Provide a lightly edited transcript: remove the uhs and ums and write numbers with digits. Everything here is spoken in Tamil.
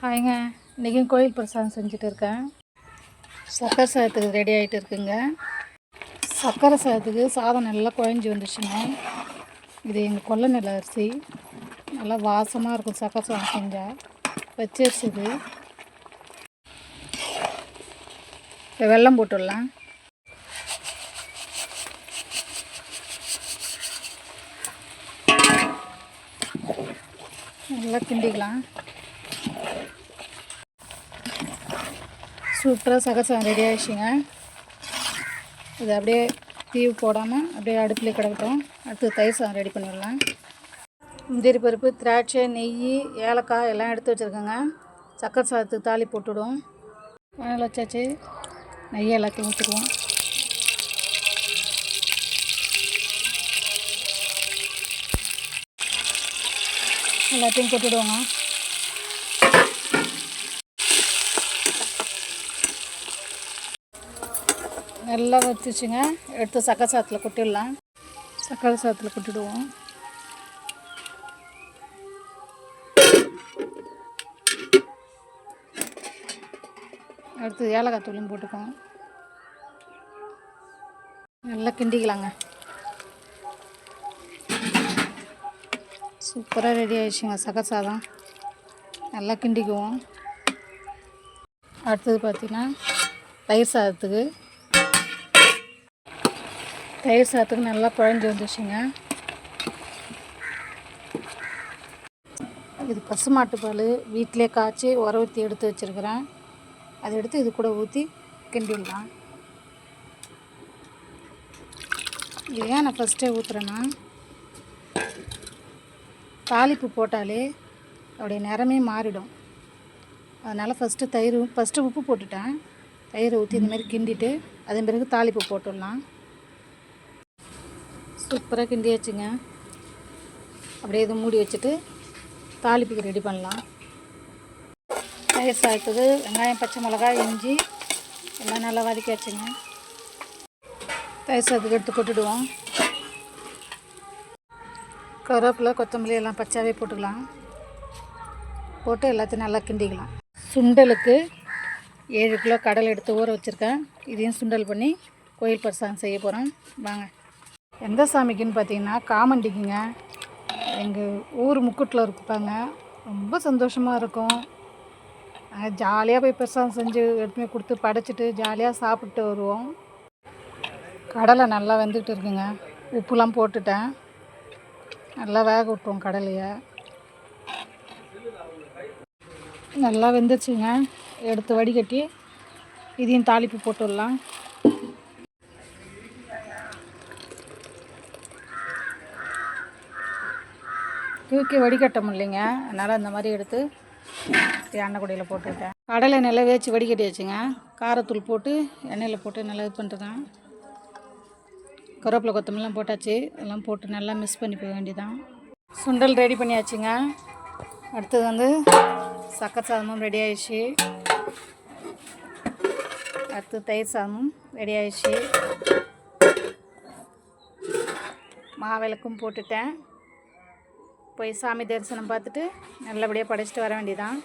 ஹாய்ங்க. இன்றைக்கும் கோயில் பிரசாதம் செஞ்சுட்டு இருக்கேன். சக்கரை சாதத்துக்கு ரெடி ஆகிட்டு இருக்குங்க. சக்கரை சாதத்துக்கு சாதம் நல்லா குழஞ்சி வந்துச்சுங்க. இது எங்கள் கொல்லை நெல் அரிசி, நல்லா வாசமாக இருக்கும். சக்கரை சாதம் செஞ்சால் வச்சரிசி இது. இப்போ வெல்லம் போட்டுடலாம். நல்லா கிண்டிக்கலாம். சூப்பராக சக்கரை சாதம் ரெடி ஆகிடுச்சிங்க. இது அப்படியே தீவு போடாமல் அப்படியே அடுப்பில் கிடக்கட்டும். அடுத்து தயிர் சாதம் ரெடி பண்ணிடலாம். முந்திரி பருப்பு, திராட்சை, நெய், ஏலக்காய் எல்லாம் எடுத்து வச்சுருக்கேங்க. சக்கரை சாதத்துக்கு தாலி போட்டுவிடுவோம். வானல் வச்சாச்சு. நெய் எல்லாத்தையும் ஊற்றிடுவோம். எல்லாத்தையும் போட்டுவிடுவோங்க. நல்லா வச்சுச்சுங்க. எடுத்து சக்கரை சாதத்தில் கொட்டிடலாம். சக்கரை சாதத்தில் கொட்டிடுவோம். அடுத்து ஏலக்காய் தூளும் போட்டுக்குவோம். நல்லா கிண்டிக்கலாங்க. சூப்பராக ரெடி ஆகிடுச்சுங்க சக்கரை சாதம். நல்லா கிண்டிக்குவோம். அடுத்தது பார்த்திங்கன்னா தயிர் சாதத்துக்கு நல்லா குழஞ்சி வந்துச்சுங்க. இது பசுமாட்டு பால் வீட்டிலே காய்ச்சி உர ஊற்றி எடுத்து வச்சுருக்கிறேன். அதை எடுத்து இது கூட ஊற்றி கிண்டிடலாம். இது ஏன் நான் ஃபஸ்ட்டே ஊற்றுறேன்னா, தாளிப்பு போட்டாலே அப்படியே நிறமே மாறிடும். அதனால் ஃபஸ்ட்டு உப்பு போட்டுட்டேன். தயிரை ஊற்றி இந்தமாதிரி கிண்டிட்டு அதன் பிறகு தாளிப்பு போட்டுடலாம். சூப்பராக கிண்டியாச்சுங்க. அப்படியே இது மூடி வச்சுட்டு தாளிப்புக்கு ரெடி பண்ணலாம். தயிர் சாதத்துக்கு வெங்காயம், பச்சை மிளகாய், இஞ்சி எல்லாம் நல்லா வதக்கியாச்சுங்க. தயிர் சாதத்துக்கு எடுத்து கொட்டிடுவோம். கருவேப்பிலை, கொத்தமல்லி எல்லாம் பச்சாவே போட்டுக்கலாம். போட்டு எல்லாத்தையும் நல்லா கிண்டிக்கலாம். சுண்டலுக்கு 7 கிலோ கடலை எடுத்து ஊற வச்சுருக்கேன். இதையும் சுண்டல் பண்ணி கோயில் பிரசாதம் செய்ய போகிறோம். வாங்க. எந்த சாமிக்குன்னு பார்த்தீங்கன்னா காமண்டிக்குங்க. எங்கள் ஊர் முக்கூட்டில் இருப்பாங்க. ரொம்ப சந்தோஷமாக இருக்கும். ஜாலியாக போய் பிரசாதம் செஞ்சு எடுத்துமே கொடுத்து படைச்சிட்டு ஜாலியாக சாப்பிட்டு வருவோம். கடலை நல்லா வெந்துக்கிட்டு இருக்குங்க. உப்புலாம் போட்டுட்டேன். நல்லா வேக விட்டுருவோம் கடலையை. நல்லா வெந்துச்சுங்க. எடுத்து வடிகட்டி இதையும் தாளிப்பு போட்டுடலாம். தூக்கி வடிகட்ட முடியலைங்க. அதனால் இந்த மாதிரி எடுத்து எண்ணெய் குடியில் போட்டுவிட்டேன். கடலை நல்லா வேச்சு வடிகட்டி வச்சுங்க. காரத்தூள் போட்டு எண்ணெயில் போட்டு நல்லா இது பண்ணிட்டுதான். கருவேப்பிலை, கொத்தமல்லாம் போட்டாச்சு. எல்லாம் போட்டு நல்லா மிக்ஸ் பண்ணி போக வேண்டியதான். சுண்டல் ரெடி பண்ணியாச்சுங்க. அடுத்தது சக்கரை சாதமும் ரெடி ஆயிடுச்சு. அடுத்து தயிர் சாதமும் ரெடி ஆயிடுச்சு. மாவிளக்கும் போட்டுட்டேன். போய் சாமி தரிசனம் பார்த்துட்டு நல்லபடியாக படைச்சிட்டு வர வேண்டியதான்.